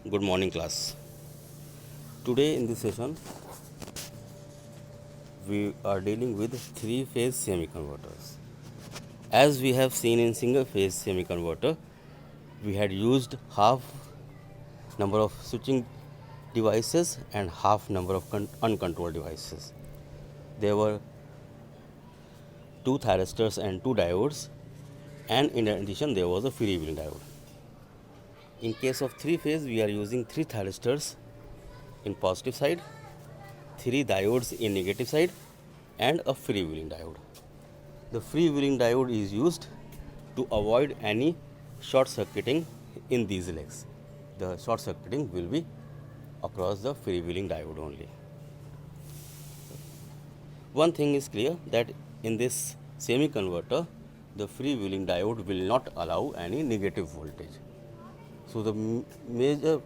Good morning, class. Today in this session, we are dealing with three-phase semiconverters. As we have seen in single-phase semiconverter, we had used half number of switching devices and half number of uncontrolled devices. There were two thyristors and two diodes, and in addition, there was a freewheeling diode. In case of three-phase, we are using three thyristors in positive side, three diodes in negative side, and a freewheeling diode. The freewheeling diode is used to avoid any short circuiting in these legs. The short circuiting will be across the freewheeling diode only. One thing is clear that in this semi-converter, the freewheeling diode will not allow any negative voltage. So the major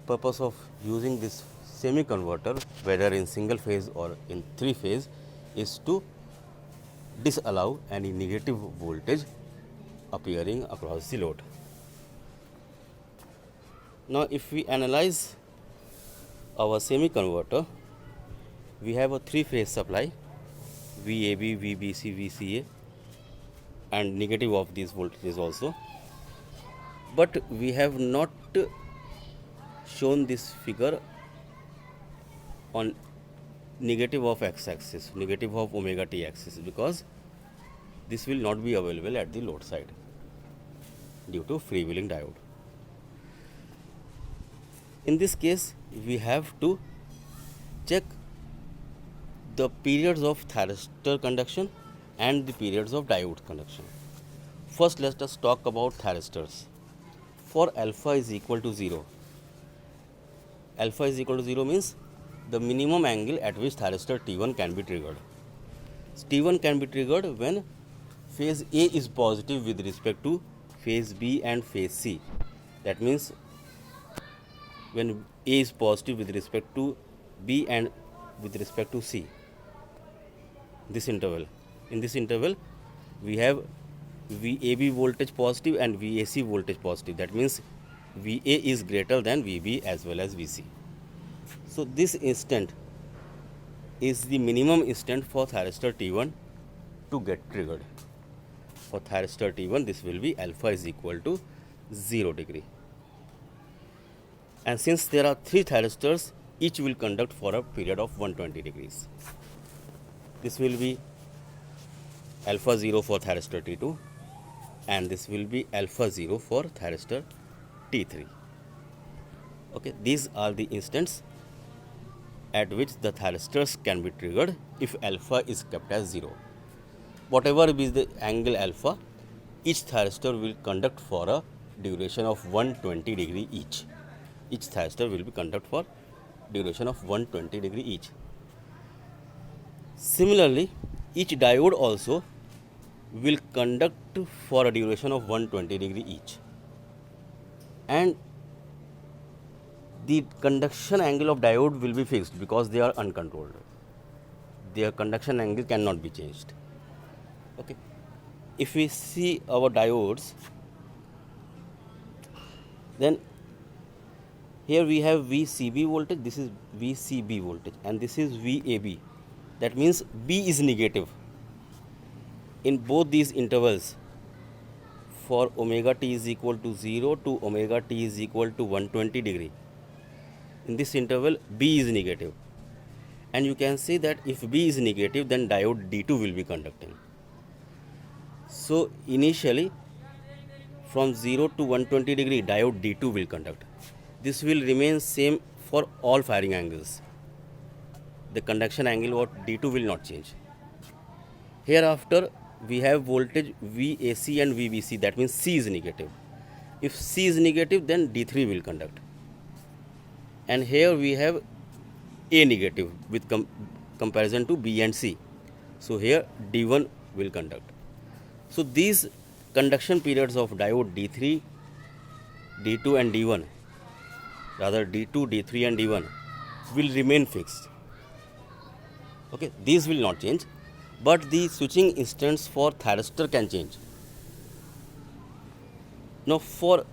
purpose of using this semi-converter, whether in single phase or in three phase, is to disallow any negative voltage appearing across the load. Now if we analyze our semi-converter, we have a three-phase supply VAB, VBC, VCA, and negative of these voltages also. But we have not shown this figure on negative of x-axis, negative of omega t axis, because this will not be available at the load side due to freewheeling diode. In this case, we have to check the periods of thyristor conduction and the periods of diode conduction. First, let us talk about thyristors. For alpha is equal to 0, alpha is equal to 0 means the minimum angle at which thyristor T1 can be triggered. T1 can be triggered when phase A is positive with respect to phase B and phase C. That means when A is positive with respect to B and with respect to C. This interval. In this interval, we have VAB voltage positive and VAC voltage positive. That means VA is greater than VB as well as VC. So this instant is the minimum instant for thyristor T1 to get triggered. For thyristor T1, this will be alpha is equal to 0 degree. And since there are three thyristors, each will conduct for a period of 120 degrees. This will be alpha 0 for thyristor T2, and this will be alpha 0 for thyristor T3. Okay, these are the instants at which the thyristors can be triggered if alpha is kept as 0. Whatever be the angle alpha, each thyristor will conduct for a duration of 120 degree each. Each thyristor will be conduct for duration of 120 degree each. Similarly, each diode also will conduct for a duration of 120 degree each. And the conduction angle of diode will be fixed because they are uncontrolled. Their conduction angle cannot be changed. Okay. If we see our diodes, then here we have VCB voltage, this is VCB voltage, and this is VAB. That means B is negative. In both these intervals, for omega t is equal to 0 to omega t is equal to 120 degree. In this interval, B is negative. And you can see that if B is negative, then diode D2 will be conducting. So initially, from 0 to 120 degree, diode D2 will conduct. This will remain same for all firing angles. The conduction angle of D2 will not change. Hereafter, we have voltage VAC and VBC, that means C is negative. If C is negative, then D3 will conduct. And here we have A negative with comparison to B and C. So here D1 will conduct. So these conduction periods of diode D3, D2 and D1, rather D2, D3 and D1 will remain fixed. Okay, these will not change, but the switching instants for thyristor can change. Now for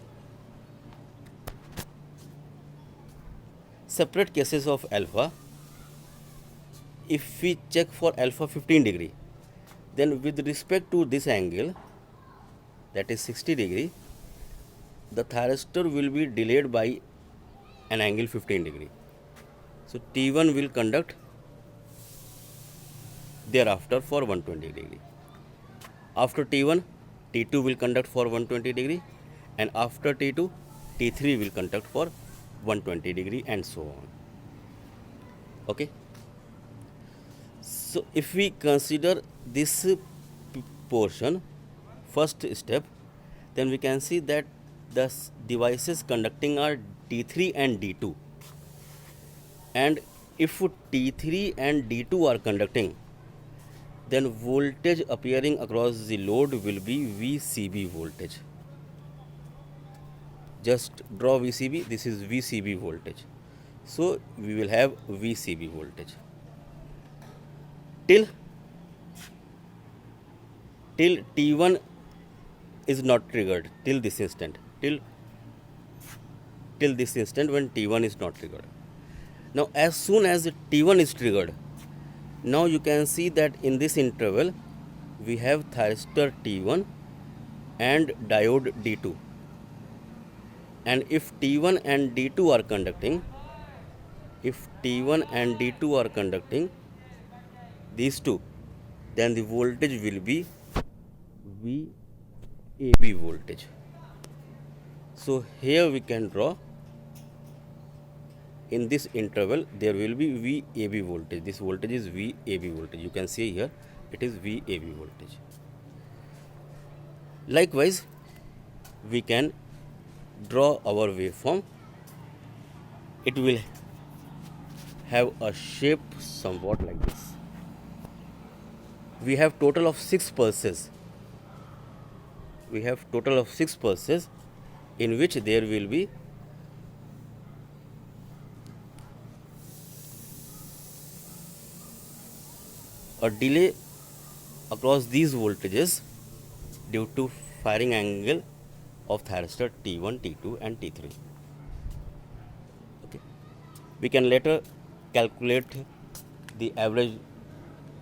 separate cases of alpha. If we check for alpha 15 degree, then with respect to this angle, that is 60 degree, the thyristor will be delayed by an angle 15 degree. So T1 will conduct thereafter for 120 degree. After T1, T2 will conduct for 120 degree, and after T2, T3 will conduct for 120 degree, and so on. Okay. So if we consider this portion, first step, then we can see that the devices conducting are D3 and D2. And if T3 and D2 are conducting, then voltage appearing across the load will be VCB voltage. Just draw VCB, this is VCB voltage. So we will have VCB voltage. Till T1 is not triggered, till this instant, till this instant when T1 is not triggered. Now as soon as T1 is triggered, now you can see that in this interval we have thyristor T1 and diode D2. And if T1 and D2 are conducting, these two, then the voltage will be VAB voltage. So here we can draw, in this interval there will be VAB voltage. This voltage is VAB voltage. You can see here it is VAB voltage. Likewise, we can draw our waveform. It will have a shape somewhat like this. We have total of 6 pulses. In which there will be a delay across these voltages due to firing angle of thyristor T1, T2 and T3. Okay. We can later calculate the average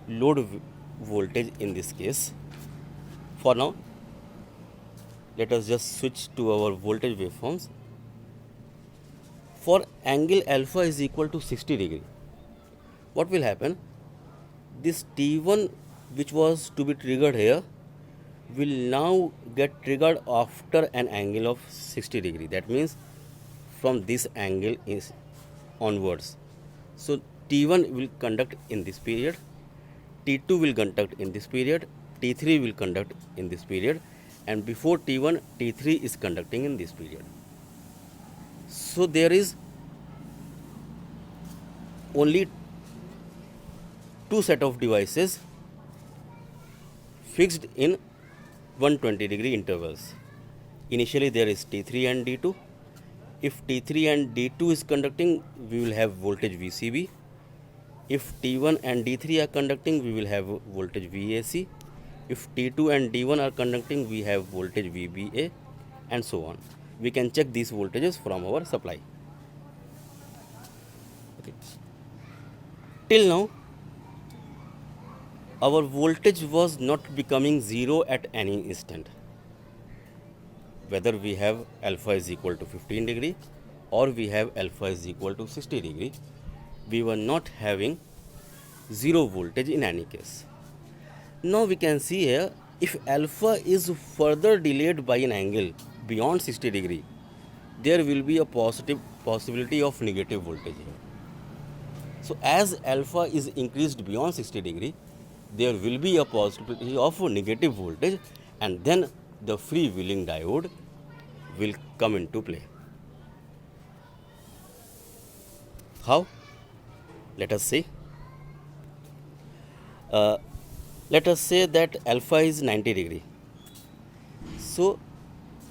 load voltage in this case. For now, let us just switch to our voltage waveforms. For angle alpha is equal to 60 degree, what will happen? This T1 which was to be triggered here will now get triggered after an angle of 60 degree. That means from this angle is onwards. So T1 will conduct in this period, T2 will conduct in this period, T3 will conduct in this period, and before T1, T3 is conducting in this period. So there is only 2 set of devices fixed in 120 degree intervals. Initially there is T3 and D2. If T3 and D2 is conducting, we will have voltage VCB. If T1 and D3 are conducting, we will have voltage VAC. If T2 and D1 are conducting, we have voltage VBA, and so on. We can check these voltages from our supply. Okay. Till now, our voltage was not becoming 0 at any instant. Whether we have alpha is equal to 15 degree or we have alpha is equal to 60 degree, we were not having 0 voltage in any case. Now we can see here, if alpha is further delayed by an angle beyond 60 degree, there will be a possibility of negative voltage here. So as alpha is increased beyond 60 degree, there will be a possibility of negative voltage, and then the freewheeling diode will come into play. How? Let us see. Let us say that alpha is 90 degree. So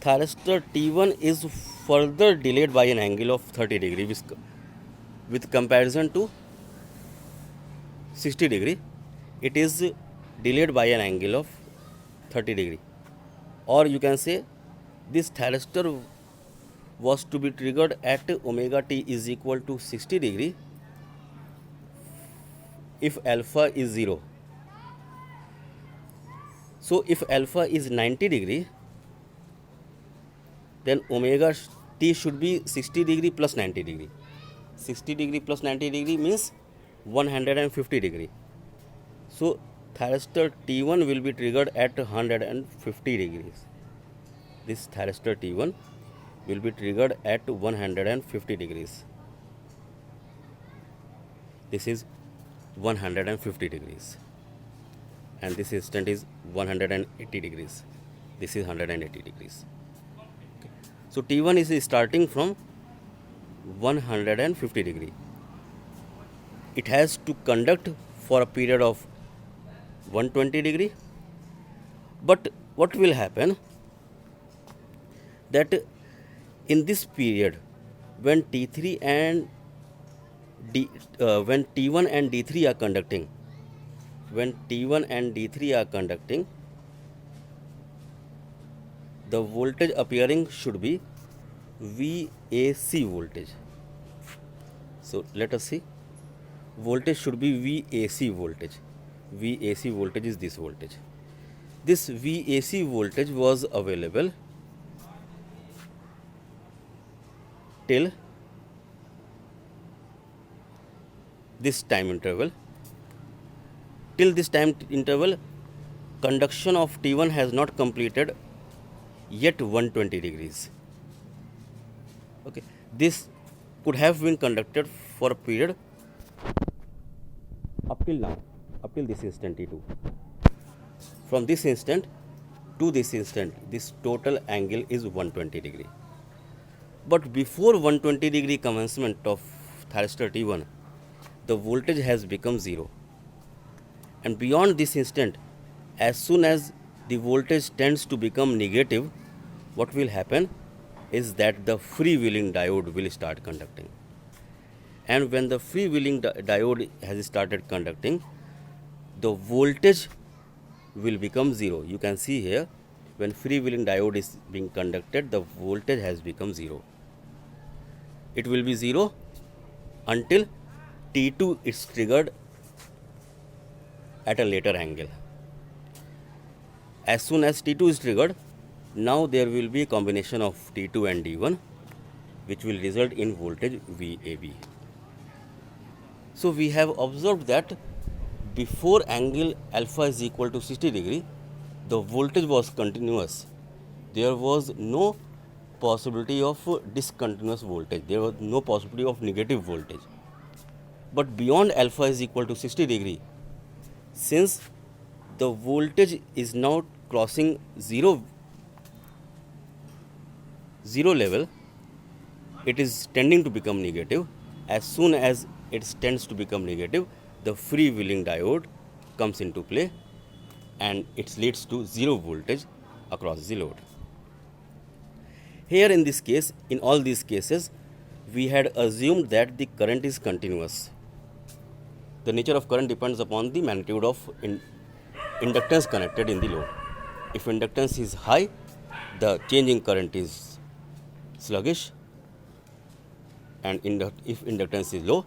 thyristor T1 is further delayed by an angle of 30 degree with comparison to 60 degree. It is delayed by an angle of 30 degree, or you can say this thyristor was to be triggered at omega t is equal to 60 degree if alpha is 0. So if alpha is 90 degree, then omega t should be 60 degree plus 90 degree. 60 degree plus 90 degree means 150 degree. So thyristor T1 will be triggered at 150 degrees. This thyristor T1 will be triggered at 150 degrees. This is 150 degrees. And this instant is 180 degrees. This is 180 degrees. Okay. So T1 is starting from 150 degree. It has to conduct for a period of 120 degree. But what will happen that in this period when T3 and when T1 and D3 are conducting, when T1 and D3 are conducting, the voltage appearing should be VAC voltage. So let us see. Voltage should be VAC voltage. VAC voltage is this voltage. This VAC voltage was available till this time interval. Till this time interval, conduction of T1 has not completed yet 120 degrees. Okay, this could have been conducted for a period up till now, up till this instant T2. From this instant to this instant, this total angle is 120 degree. But before 120 degree commencement of thyristor T1, the voltage has become 0. And beyond this instant, as soon as the voltage tends to become negative, what will happen is that the freewheeling diode will start conducting. And when the freewheeling diode has started conducting, the voltage will become 0. You can see here, when freewheeling diode is being conducted, the voltage has become 0. It will be 0 until T2 is triggered at a later angle. As soon as T2 is triggered, now there will be a combination of T2 and D1, which will result in voltage VAB. So we have observed that before angle alpha is equal to 60 degree, the voltage was continuous. There was no possibility of discontinuous voltage. There was no possibility of negative voltage. But beyond alpha is equal to 60 degree, since the voltage is now crossing zero level, it is tending to become negative. As soon as it tends to become negative, the freewheeling diode comes into play and it leads to 0 voltage across the load. Here in this case, in all these cases, we had assumed that the current is continuous. The nature of current depends upon the magnitude of inductance connected in the load. If inductance is high, the change in current is sluggish, and if inductance is low,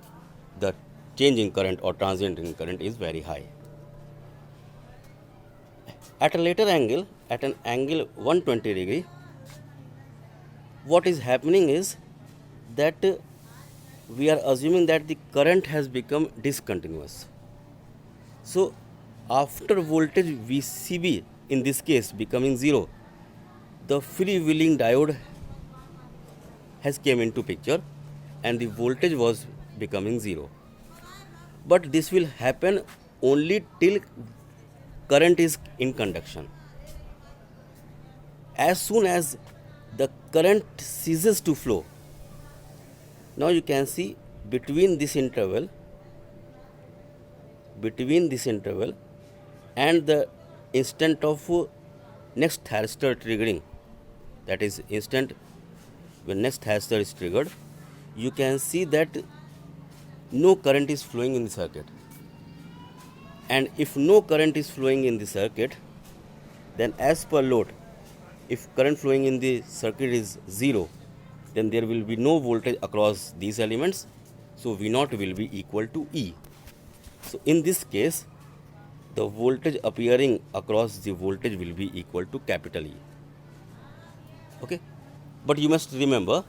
the change in current or transient in current is very high. At a later angle, at an angle 120 degree, what is happening is that we are assuming that the current has become discontinuous. So after voltage VCB, in this case becoming 0, the freewheeling diode has came into picture and the voltage was becoming 0. But this will happen only till current is in conduction. As soon as the current ceases to flow, now you can see between this interval and the instant of next thyristor triggering, that is instant when next thyristor is triggered, you can see that no current is flowing in the circuit. And if no current is flowing in the circuit, then as per load, if current flowing in the circuit is 0, then there will be no voltage across these elements, so V naught will be equal to E. So in this case, the voltage appearing across the voltage will be equal to capital E. Okay, but you must remember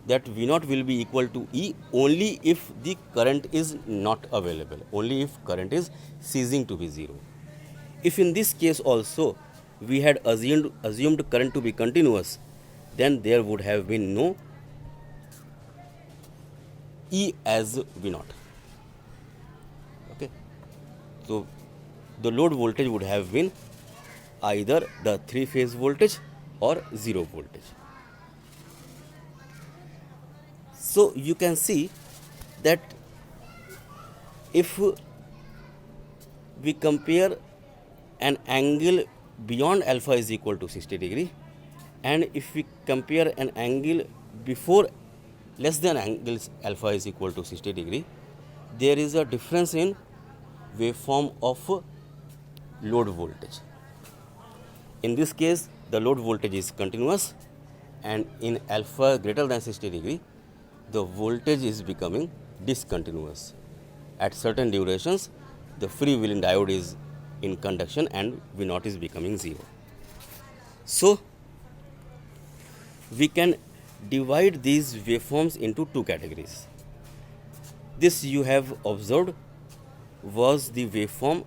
that V naught will be equal to E only if the current is not available, only if current is ceasing to be 0. If in this case also we had assumed current to be continuous, then there would have been no E as V naught. Okay, so the load voltage would have been either the 3-phase voltage or 0 voltage. So you can see that if we compare an angle beyond alpha is equal to 60 degree, and if we compare an angle before less than angles alpha is equal to 60 degree, there is a difference in waveform of load voltage. In this case, the load voltage is continuous, and in alpha greater than 60 degree, the voltage is becoming discontinuous. At certain durations, the freewheeling diode is in conduction and V naught is becoming 0. So we can divide these waveforms into two categories. This you have observed was the waveform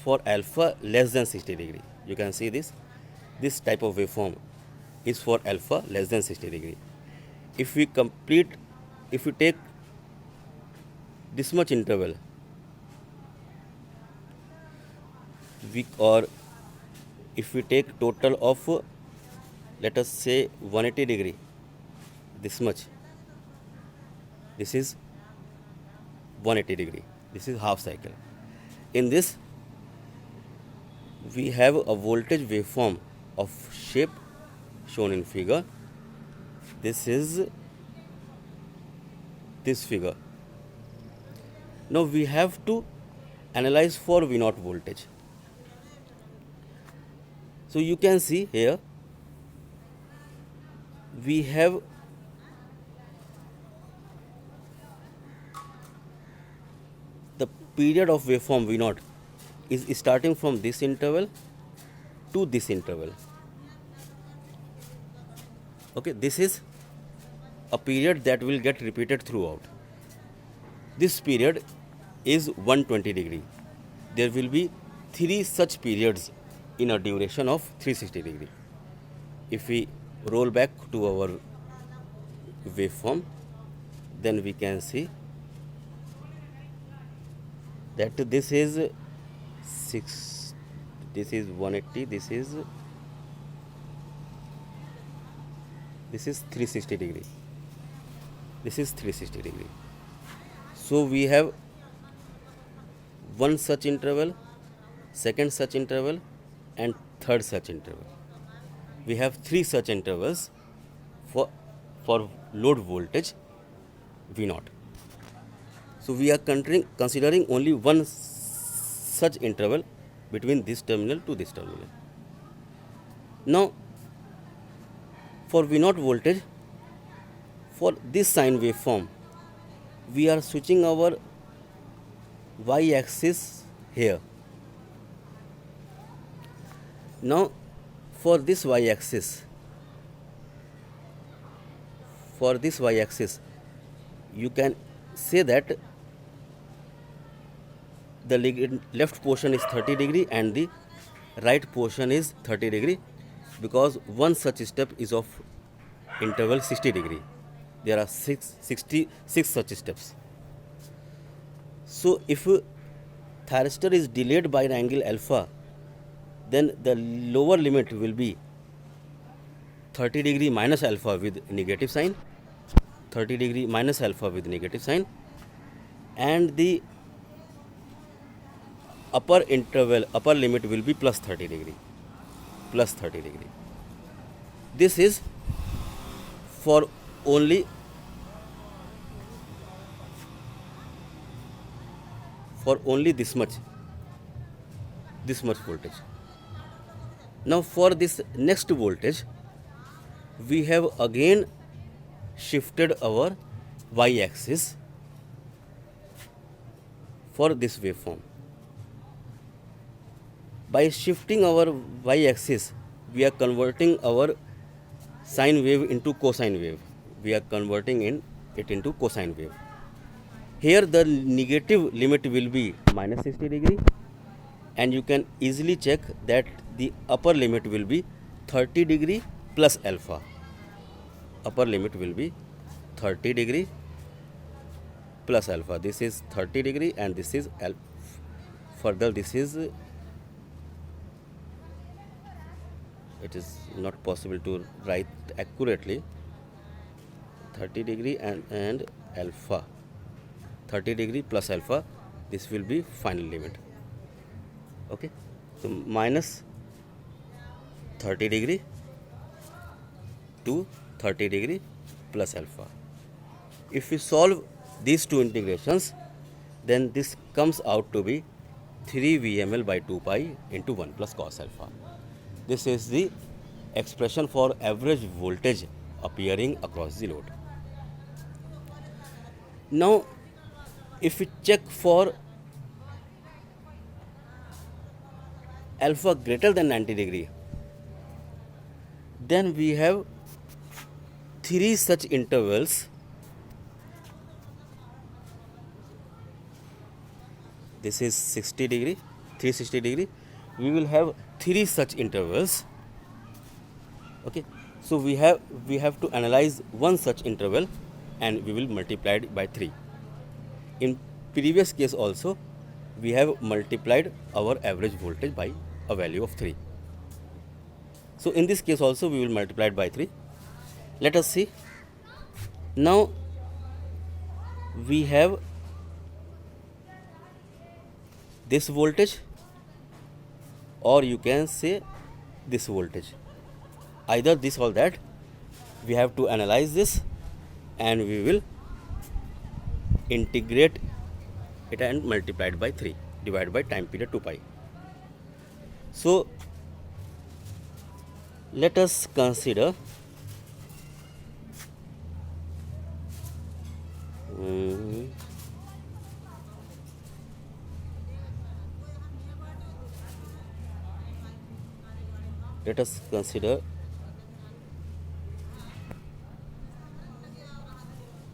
for alpha less than 60 degree. You can see this type of waveform is for alpha less than 60 degree. If we take this much interval, or if we take total of let us say 180 degree, this much, this is 180 degree, this is half cycle. In this we have a voltage waveform of shape shown in figure. This is this figure. Now we have to analyze for V naught voltage. So you can see here we have the period of waveform V naught is starting from this interval to this interval. Okay, this is a period that will get repeated throughout. This period is 120 degree. There will be 3 such periods in a duration of 360 degree. If we roll back to our waveform, then we can see that this is 180, this is 360 degree. This is 360 degree. So we have one such interval, second such interval, and third such interval. We have 3 such intervals for load voltage V naught. So we are considering only one such interval between this terminal to this terminal. Now for V naught voltage, for this sine waveform, we are switching our y-axis here. Now for this y-axis, you can say that the left portion is 30 degree and the right portion is 30 degree, because one such step is of interval 60 degree. There are 66 such steps. So if thyristor is delayed by an angle alpha, then the lower limit will be 30 degree minus alpha with negative sign, 30 degree minus alpha with negative sign, and the upper limit will be plus 30 degree. This is for only this much voltage. Now for this next voltage, we have again shifted our y-axis for this waveform. By shifting our y-axis, we are converting our sine wave into cosine wave. We are converting it into cosine wave. Here the negative limit will be minus 60 degree, and you can easily check that the upper limit will be 30 degree plus alpha. Upper limit will be 30 degree plus alpha. This is 30 degree and this is further this is, it is not possible to write accurately, 30 degree and alpha, 30 degree plus alpha, this will be final limit. Okay, so minus 30 degree to 30 degree plus alpha. If we solve these two integrations, then this comes out to be 3 VML by 2 pi into 1 plus cos alpha. This is the expression for average voltage appearing across the load. Now, if we check for alpha greater than 90 degree, then we have 3 such intervals. This is 60 degree, 360 degree. We will have 3 such intervals. Okay, so we have to analyze one such interval, and we will multiply it by 3. In previous case also, we have multiplied our average voltage by a value of 3. So in this case also we will multiply it by 3. Let us see. Now we have this voltage, or you can say this voltage, either this or that. We have to analyze this, and we will integrate it and multiply it by 3 divided by time period 2 pi. So let us consider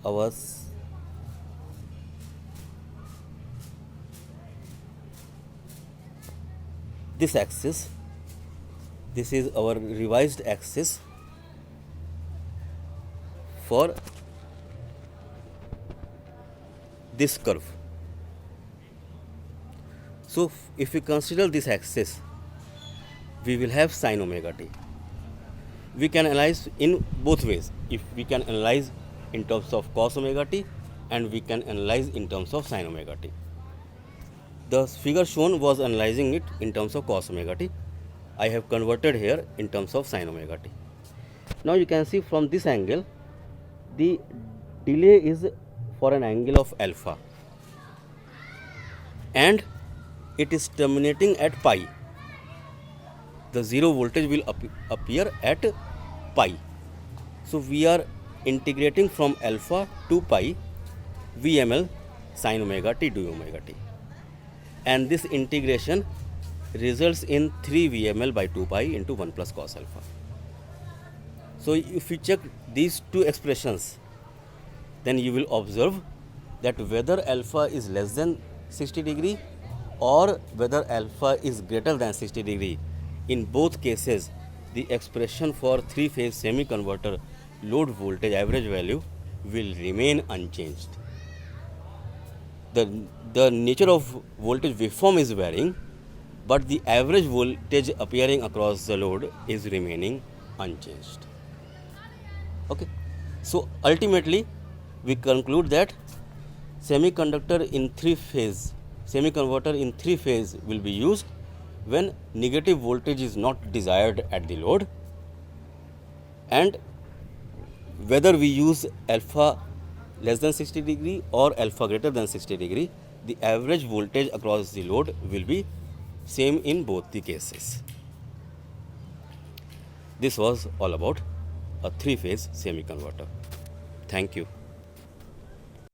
our this axis. This is our revised axis for this curve. So if we consider this axis, we will have sin omega t. We can analyze in both ways. If we can analyze in terms of cos omega t, and we can analyze in terms of sin omega t. The figure shown was analyzing it in terms of cos omega t. I have converted here in terms of sin omega t. Now you can see from this angle, the delay is for an angle of alpha, and it is terminating at pi. The zero voltage will appear at pi. So we are integrating from alpha to pi VML sin omega t d omega t, and this integration results in 3 VML by 2 pi into 1 plus cos alpha. So if you check these two expressions, then you will observe that whether alpha is less than 60 degree or whether alpha is greater than 60 degree, in both cases the expression for 3-phase semi-converter load voltage average value will remain unchanged. The nature of voltage waveform is varying, but the average voltage appearing across the load is remaining unchanged. Okay, so ultimately we conclude that semiconductor in 3-phase, semi-converter in 3-phase will be used when negative voltage is not desired at the load, and whether we use alpha less than 60 degree or alpha greater than 60 degree, the average voltage across the load will be same in both the cases. This was all about a 3-phase semi-converter. Thank you.